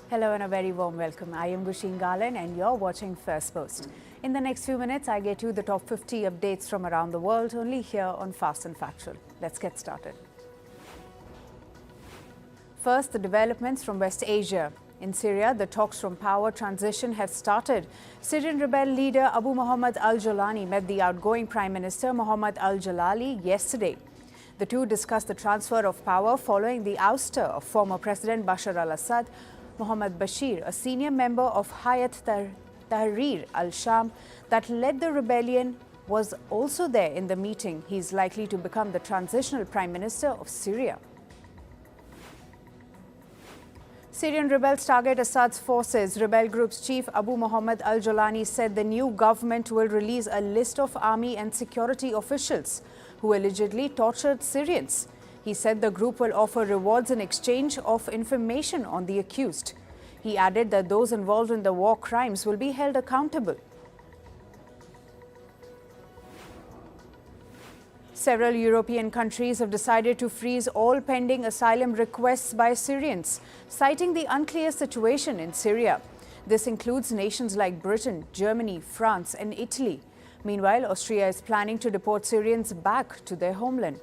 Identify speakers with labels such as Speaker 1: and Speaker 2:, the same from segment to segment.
Speaker 1: Hello and a very warm welcome. I am Gushin Galan and you're watching Firstpost. In the next few minutes, I get you the top 50 updates from around the world, only here on Fast and Factual. Let's get started. First, the developments from West Asia. In Syria, the talks from power transition have started. Syrian rebel leader Abu Muhammad al-Jolani met the outgoing Prime Minister Muhammad al-Jalali yesterday. The two discussed the transfer of power following the ouster of former President Bashar al-Assad. Mohammad Bashar, a senior member of Hayat Tahrir al-Sham that led the rebellion, was also there in the meeting. He is likely to become the transitional Prime Minister of Syria. Syrian rebels target Assad's forces. Rebel group's chief Abu Muhammad al-Jolani said the new government will release a list of army and security officials who allegedly tortured Syrians. He said the group will offer rewards in exchange of information on the accused. He added that those involved in the war crimes will be held accountable. Several European countries have decided to freeze all pending asylum requests by Syrians, citing the unclear situation in Syria. This includes nations like Britain, Germany, France and Italy. Meanwhile, Austria is planning to deport Syrians back to their homeland.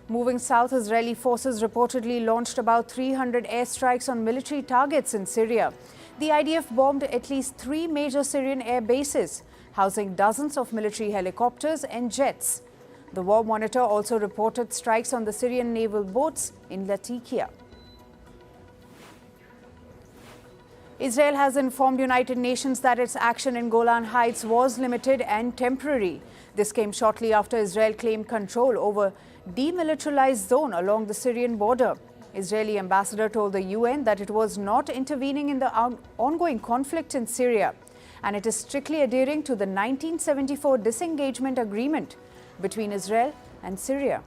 Speaker 1: Moving south, Israeli forces reportedly launched about 300 airstrikes on military targets in Syria. The IDF bombed at least 3 major Syrian air bases, housing dozens of military helicopters and jets. The War Monitor also reported strikes on the Syrian naval boats in Latakia. Israel has informed United Nations that its action in Golan Heights was limited and temporary. This came shortly after Israel claimed control over demilitarized zone along the Syrian border. Israeli ambassador told the UN that it was not intervening in the ongoing conflict in Syria, and it is strictly adhering to the 1974 disengagement agreement between Israel and Syria.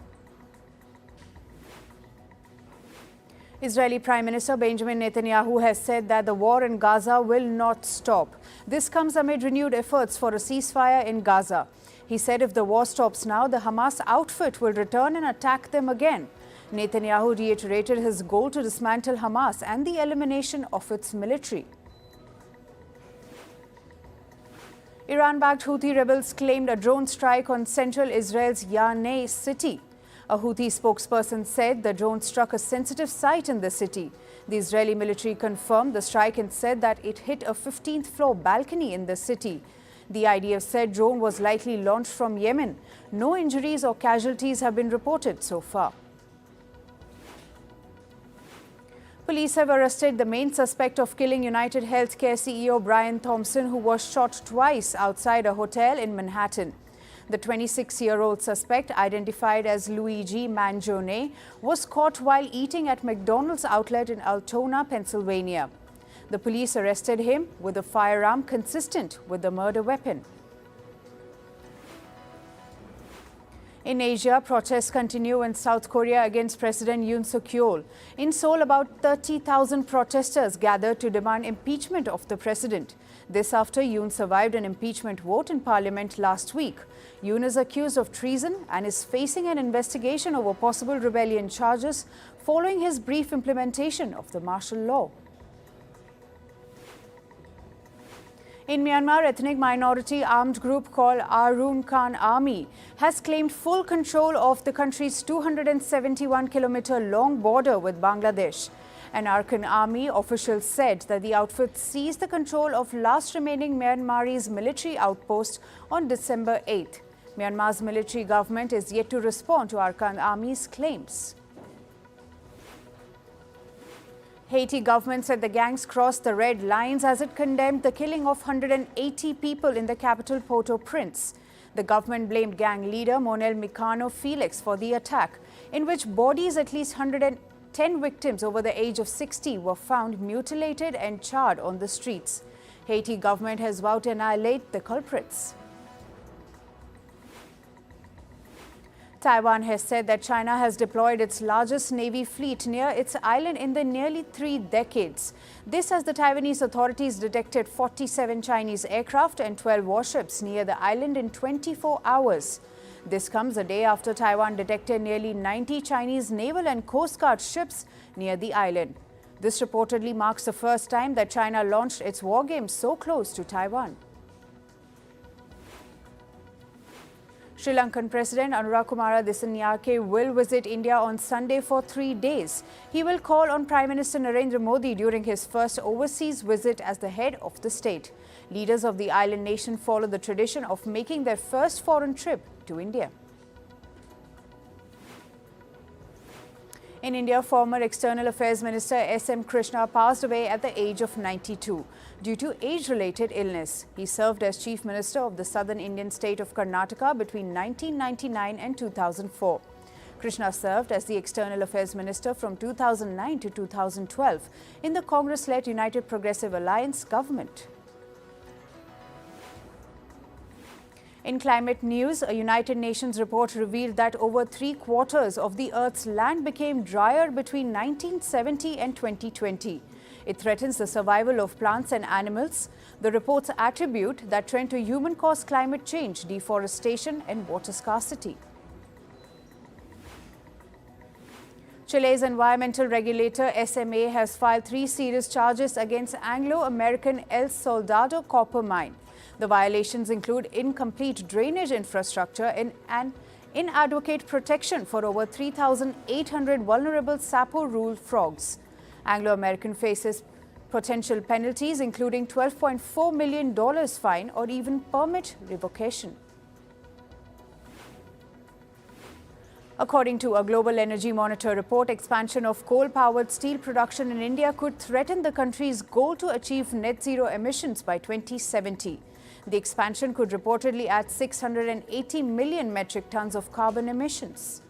Speaker 1: Israeli Prime Minister Benjamin Netanyahu has said that the war in Gaza will not stop. This comes amid renewed efforts for a ceasefire in Gaza. He said if the war stops now, the Hamas outfit will return and attack them again. Netanyahu reiterated his goal to dismantle Hamas and the elimination of its military. Iran-backed Houthi rebels claimed a drone strike on central Israel's Yanei city. A Houthi spokesperson said the drone struck a sensitive site in the city. The Israeli military confirmed the strike and said that it hit a 15th floor balcony in the city. The IDF said drone was likely launched from Yemen. No injuries or casualties have been reported so far. Police have arrested the main suspect of killing United Healthcare CEO Brian Thompson, who was shot twice outside a hotel in Manhattan. The 26-year-old suspect, identified as Luigi Mangione, was caught while eating at McDonald's outlet in Altona, Pennsylvania. The police arrested him with a firearm consistent with the murder weapon. In Asia, protests continue in South Korea against President Yoon Suk-yeol. In Seoul, about 30,000 protesters gathered to demand impeachment of the president. This after Yoon survived an impeachment vote in parliament last week. Yoon is accused of treason and is facing an investigation over possible rebellion charges following his brief implementation of the martial law. In Myanmar, ethnic minority armed group called Arun Khan Army has claimed full control of the country's 271-kilometer long border with Bangladesh. An Arkan Army official said that the outfit seized the control of last remaining Myanmarese military outpost on December 8th. Myanmar's military government is yet to respond to Arkan Army's claims. Haiti government said the gangs crossed the red lines as it condemned the killing of 180 people in the capital Port-au-Prince. The government blamed gang leader Monel Mikano Felix for the attack, in which bodies at least 110 victims over the age of 60 were found mutilated and charred on the streets. Haiti government has vowed to annihilate the culprits. Taiwan has said that China has deployed its largest Navy fleet near its island in the nearly 3 decades. This as the Taiwanese authorities detected 47 Chinese aircraft and 12 warships near the island in 24 hours. This comes a day after Taiwan detected nearly 90 Chinese naval and coast guard ships near the island. This reportedly marks the first time that China launched its war games so close to Taiwan. Sri Lankan President Anurakumara Dissanayake will visit India on Sunday for 3 days. He will call on Prime Minister Narendra Modi during his first overseas visit as the head of the state. Leaders of the island nation follow the tradition of making their first foreign trip to India. In India, former External Affairs Minister S.M. Krishna passed away at the age of 92 due to age-related illness. He served as Chief Minister of the southern Indian state of Karnataka between 1999 and 2004. Krishna served as the External Affairs Minister from 2009 to 2012 in the Congress-led United Progressive Alliance government. In climate news, a United Nations report revealed that over 3/4 of the Earth's land became drier between 1970 and 2020. It threatens the survival of plants and animals. The reports attribute that trend to human-caused climate change, deforestation and water scarcity. Chile's environmental regulator SMA has filed 3 serious charges against Anglo-American El Soldado copper mine. The violations include incomplete drainage infrastructure and inadequate protection for over 3,800 vulnerable Sapo rule frogs. Anglo-American faces potential penalties including $12.4 million fine or even permit revocation. According to a Global Energy Monitor report, expansion of coal-powered steel production in India could threaten the country's goal to achieve net zero emissions by 2070. The expansion could reportedly add 680 million metric tons of carbon emissions.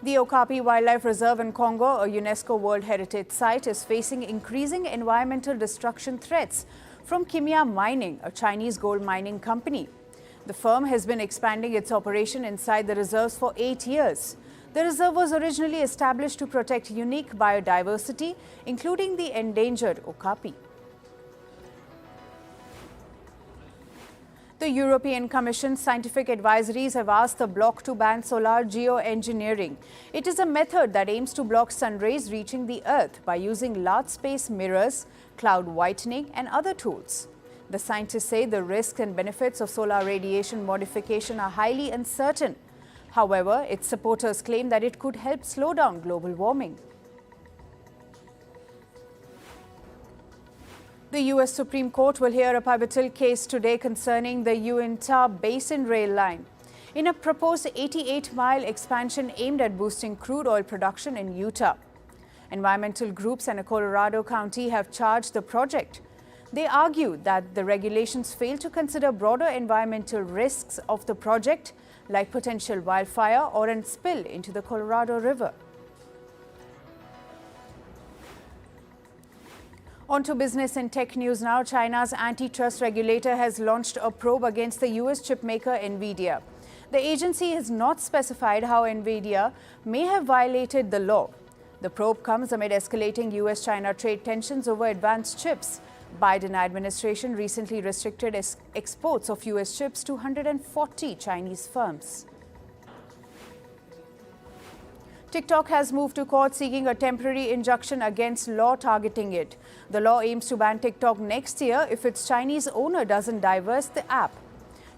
Speaker 1: The Okapi Wildlife Reserve in Congo, a UNESCO World Heritage Site, is facing increasing environmental destruction threats from Kimia Mining, a Chinese gold mining company. The firm has been expanding its operation inside the reserves for 8 years. The reserve was originally established to protect unique biodiversity, including the endangered okapi. The European Commission's scientific advisories have asked the bloc to ban solar geoengineering. It is a method that aims to block sun rays reaching the Earth by using large space mirrors, cloud whitening, and other tools. The scientists say the risks and benefits of solar radiation modification are highly uncertain. However, its supporters claim that it could help slow down global warming. The U.S. Supreme Court will hear a pivotal case today concerning the Uinta Basin rail line. In a proposed 88-mile expansion aimed at boosting crude oil production in Utah. Environmental groups and a Colorado county have charged the project. They argue that the regulations fail to consider broader environmental risks of the project, like potential wildfire or a spill into the Colorado River. On to business and tech news now. China's antitrust regulator has launched a probe against the U.S. chipmaker NVIDIA. The agency has not specified how NVIDIA may have violated the law. The probe comes amid escalating U.S.-China trade tensions over advanced chips. Biden administration recently restricted exports of U.S. chips to 140 Chinese firms. TikTok has moved to court seeking a temporary injunction against law targeting it. The law aims to ban TikTok next year if its Chinese owner doesn't divest the app.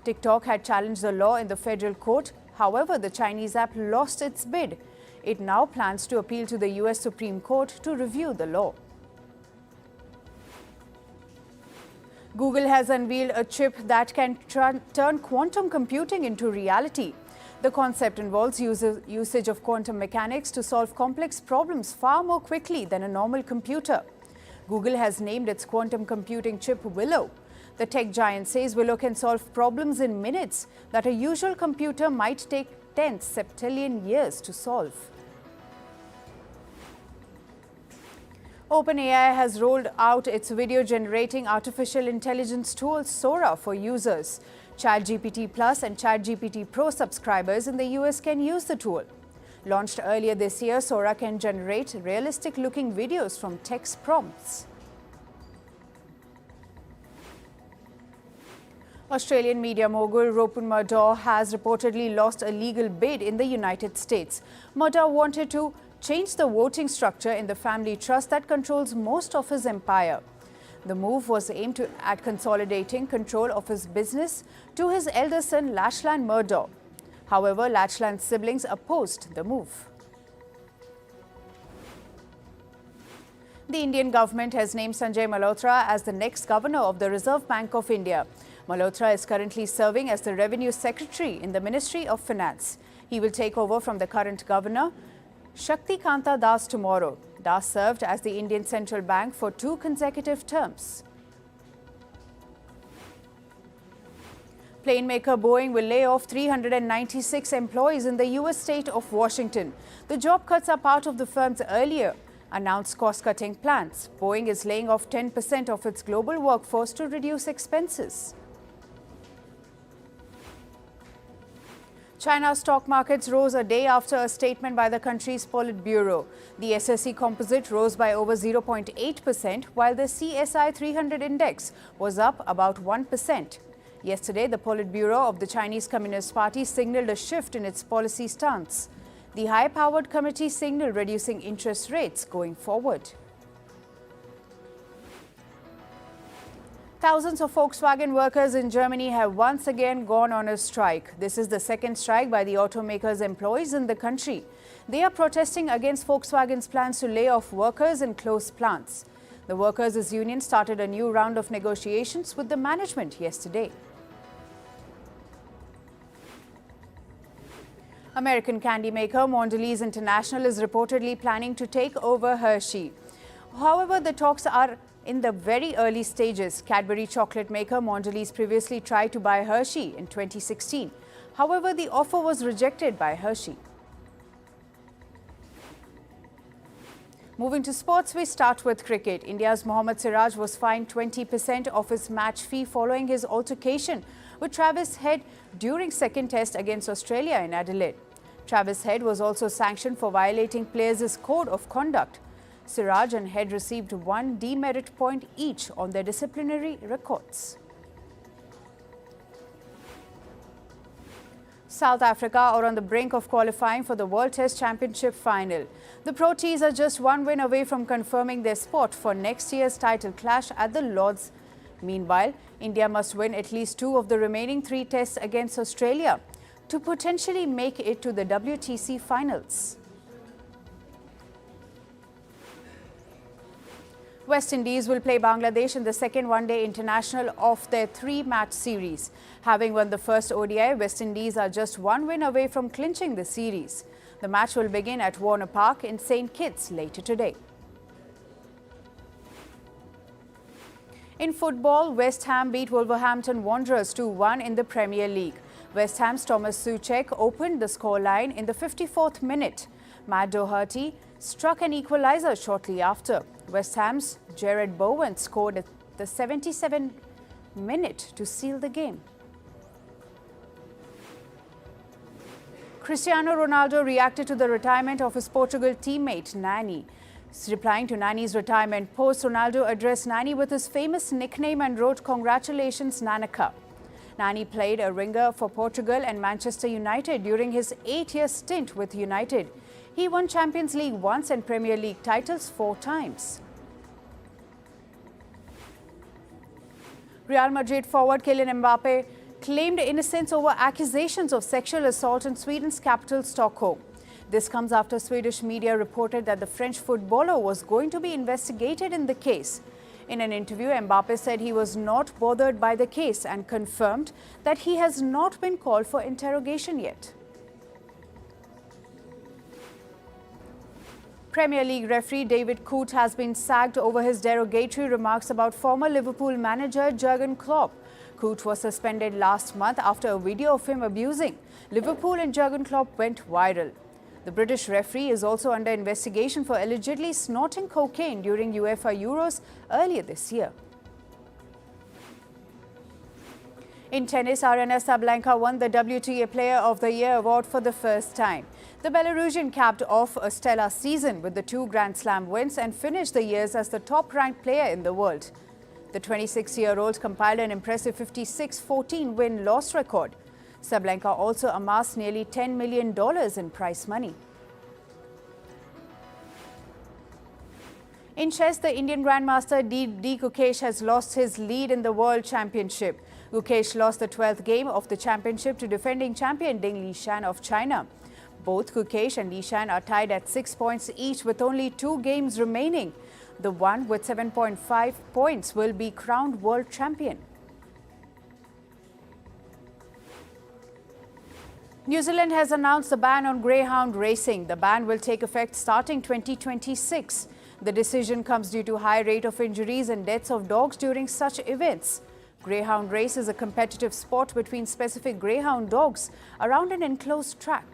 Speaker 1: TikTok had challenged the law in the federal court. However, the Chinese app lost its bid. It now plans to appeal to the U.S. Supreme Court to review the law. Google has unveiled a chip that can turn quantum computing into reality. The concept involves usage of quantum mechanics to solve complex problems far more quickly than a normal computer. Google has named its quantum computing chip Willow. The tech giant says Willow can solve problems in minutes that a usual computer might take 10 septillion years to solve. OpenAI has rolled out its video-generating artificial intelligence tool Sora for users. ChatGPT Plus and ChatGPT Pro subscribers in the US can use the tool. Launched earlier this year, Sora can generate realistic-looking videos from text prompts. Australian media mogul Rupert Murdoch has reportedly lost a legal bid in the United States. Murdoch wanted to change the voting structure in the family trust that controls most of his empire. The move was aimed at consolidating control of his business to his elder son Lachlan Murdoch. However, Lachlan's siblings opposed the move. The Indian government has named Sanjay Malhotra as the next governor of the Reserve Bank of India. Malhotra is currently serving as the Revenue Secretary in the Ministry of Finance. He will take over from the current governor, Shakti Kanta Das, tomorrow. Das served as the Indian Central Bank for 2 consecutive terms. Plane maker Boeing will lay off 396 employees in the U.S. state of Washington. The job cuts are part of the firm's earlier announced cost-cutting plans. Boeing is laying off 10% of its global workforce to reduce expenses. China's stock markets rose a day after a statement by the country's Politburo. The SSE composite rose by over 0.8%, while the CSI 300 index was up about 1%. Yesterday, the Politburo of the Chinese Communist Party signaled a shift in its policy stance. The high-powered committee signaled reducing interest rates going forward. Thousands of Volkswagen workers in Germany have once again gone on a strike. This is the second strike by the automaker's employees in the country. They are protesting against Volkswagen's plans to lay off workers and close plants. The workers' union started a new round of negotiations with the management yesterday. American candy maker Mondelez International is reportedly planning to take over Hershey. However, the talks are in the very early stages. Cadbury chocolate maker Mondelez previously tried to buy Hershey in 2016. However, the offer was rejected by Hershey. Moving to sports, we start with cricket. India's Mohammad Siraj was fined 20% of his match fee following his altercation with Travis Head during second test against Australia in Adelaide. Travis Head was also sanctioned for violating players' code of conduct. Siraj and Head received 1 demerit point each on their disciplinary records. South Africa are on the brink of qualifying for the World Test Championship final. The Proteas are just 1 win away from confirming their spot for next year's title clash at the Lord's. Meanwhile, India must win at least 2 of the remaining 3 tests against Australia to potentially make it to the WTC finals. West Indies will play Bangladesh in the second one-day international of their 3-match series. Having won the first ODI, West Indies are just 1 win away from clinching the series. The match will begin at Warner Park in St. Kitts later today. In football, West Ham beat Wolverhampton Wanderers 2-1 in the Premier League. West Ham's Thomas Souček opened the scoreline in the 54th minute. Matt Doherty struck an equalizer shortly after. West Ham's Jared Bowen scored at the 77th minute to seal the game. Cristiano Ronaldo reacted to the retirement of his Portugal teammate Nani. Replying to Nani's retirement post, Ronaldo addressed Nani with his famous nickname and wrote, "Congratulations, Nanaka." Nani played a ringer for Portugal and Manchester United during his 8-year stint with United. He won Champions League once and Premier League titles 4 times. Real Madrid forward Kylian Mbappe claimed innocence over accusations of sexual assault in Sweden's capital, Stockholm. This comes after Swedish media reported that the French footballer was going to be investigated in the case. In an interview, Mbappe said he was not bothered by the case and confirmed that he has not been called for interrogation yet. Premier League referee David Coote has been sacked over his derogatory remarks about former Liverpool manager Jurgen Klopp. Coote was suspended last month after a video of him abusing Liverpool and Jurgen Klopp went viral. The British referee is also under investigation for allegedly snorting cocaine during UEFA Euros earlier this year. In tennis, Aryna Sabalenka won the WTA Player of the Year award for the first time. The Belarusian capped off a stellar season with the 2 Grand Slam wins and finished the year as the top-ranked player in the world. The 26-year-old compiled an impressive 56-14 win-loss record. Sablenka also amassed nearly $10 million in prize money. In chess, the Indian Grandmaster D. Gukesh has lost his lead in the World Championship. Gukesh lost the 12th game of the championship to defending champion Ding Lishan of China. Both Gukesh and Lishan are tied at 6 points each with only 2 games remaining. The one with 7.5 points will be crowned world champion. New Zealand has announced a ban on greyhound racing. The ban will take effect starting 2026. The decision comes due to high rate of injuries and deaths of dogs during such events. Greyhound race is a competitive sport between specific greyhound dogs around an enclosed track.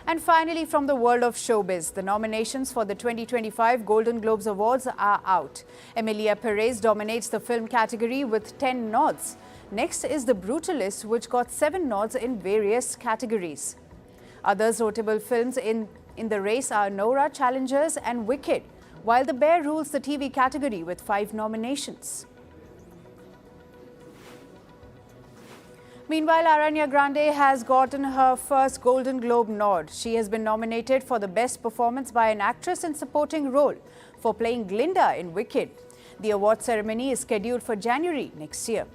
Speaker 1: And finally, from the world of showbiz, the nominations for the 2025 Golden Globes Awards are out. Emilia Perez dominates the film category with 10 nods. Next is The Brutalist, which got 7 nods in various categories. Other notable films in the race are Nora, Challengers and Wicked, while The Bear rules the TV category with 5 nominations. Meanwhile, Ariana Grande has gotten her first Golden Globe nod. She has been nominated for the Best Performance by an Actress in Supporting Role for playing Glinda in Wicked. The award ceremony is scheduled for January next year.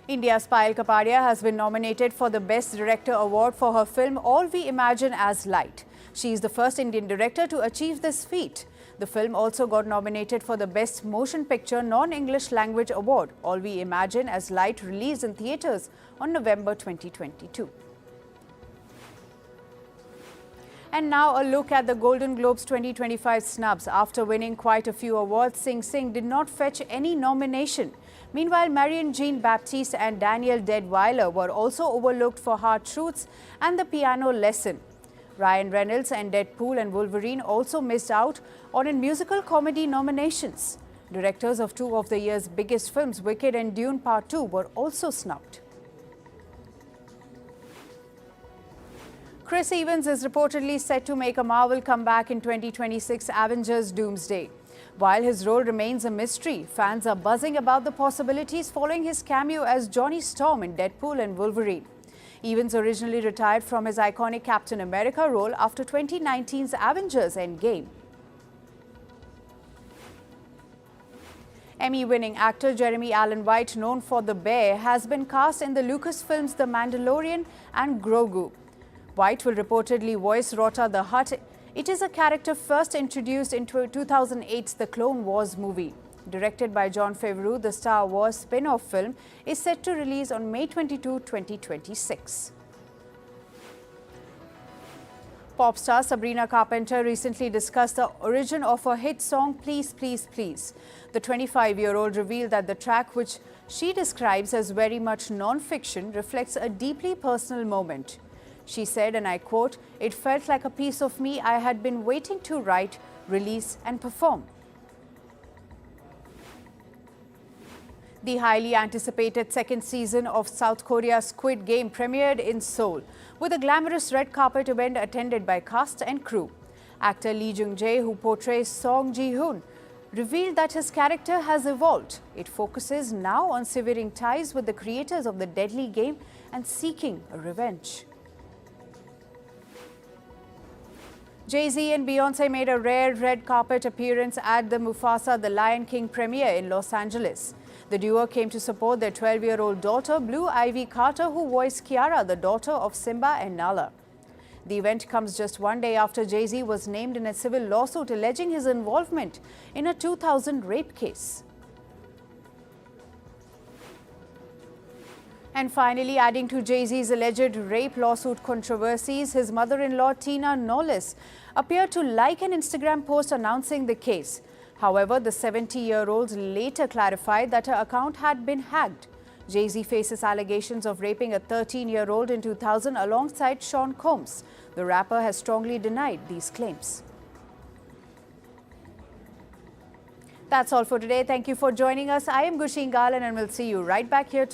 Speaker 1: India's Payal Kapadia has been nominated for the Best Director Award for her film All We Imagine as Light. She is the first Indian director to achieve this feat. The film also got nominated for the Best Motion Picture Non-English Language Award. All We Imagine as Light released in theatres on November 2022. And now a look at the Golden Globes 2025 snubs. After winning quite a few awards, Sing Sing did not fetch any nomination. Meanwhile, Marion Jean Baptiste and Daniel Deadwyler were also overlooked for Hard Truths and The Piano Lesson. Ryan Reynolds and Deadpool and Wolverine also missed out on musical comedy nominations. Directors of 2 of the year's biggest films, Wicked and Dune Part 2, were also snubbed. Chris Evans is reportedly set to make a Marvel comeback in 2026 Avengers Doomsday. While his role remains a mystery, fans are buzzing about the possibilities following his cameo as Johnny Storm in Deadpool and Wolverine. Evans originally retired from his iconic Captain America role after 2019's Avengers Endgame. Emmy-winning actor Jeremy Allen White, known for The Bear, has been cast in the Lucasfilms The Mandalorian and Grogu. White will reportedly voice Rota the Hutt. It is a character first introduced in 2008's The Clone Wars movie. Directed by Jon Favreau, the Star Wars spin-off film is set to release on May 22, 2026. Pop star Sabrina Carpenter recently discussed the origin of her hit song Please Please Please. The 25-year-old revealed that the track, which she describes as very much non-fiction, reflects a deeply personal moment. She said, and I quote, "It felt like a piece of me I had been waiting to write, release and perform." The highly anticipated second season of South Korea's Squid Game premiered in Seoul, with a glamorous red carpet event attended by cast and crew. Actor Lee Jung-jae, who portrays Song Ji-hoon, revealed that his character has evolved. It focuses now on severing ties with the creators of the deadly game and seeking a revenge. Jay-Z and Beyoncé made a rare red carpet appearance at the Mufasa The Lion King premiere in Los Angeles. The duo came to support their 12-year-old daughter, Blue Ivy Carter, who voiced Kiara, the daughter of Simba and Nala. The event comes just one day after Jay-Z was named in a civil lawsuit alleging his involvement in a 2000 rape case. And finally, adding to Jay-Z's alleged rape lawsuit controversies, his mother-in-law, Tina Knowles, appeared to like an Instagram post announcing the case. However, the 70-year-old later clarified that her account had been hacked. Jay-Z faces allegations of raping a 13-year-old in 2000 alongside Sean Combs. The rapper has strongly denied these claims. That's all for today. Thank you for joining us. I am Gushin Galan and we'll see you right back here.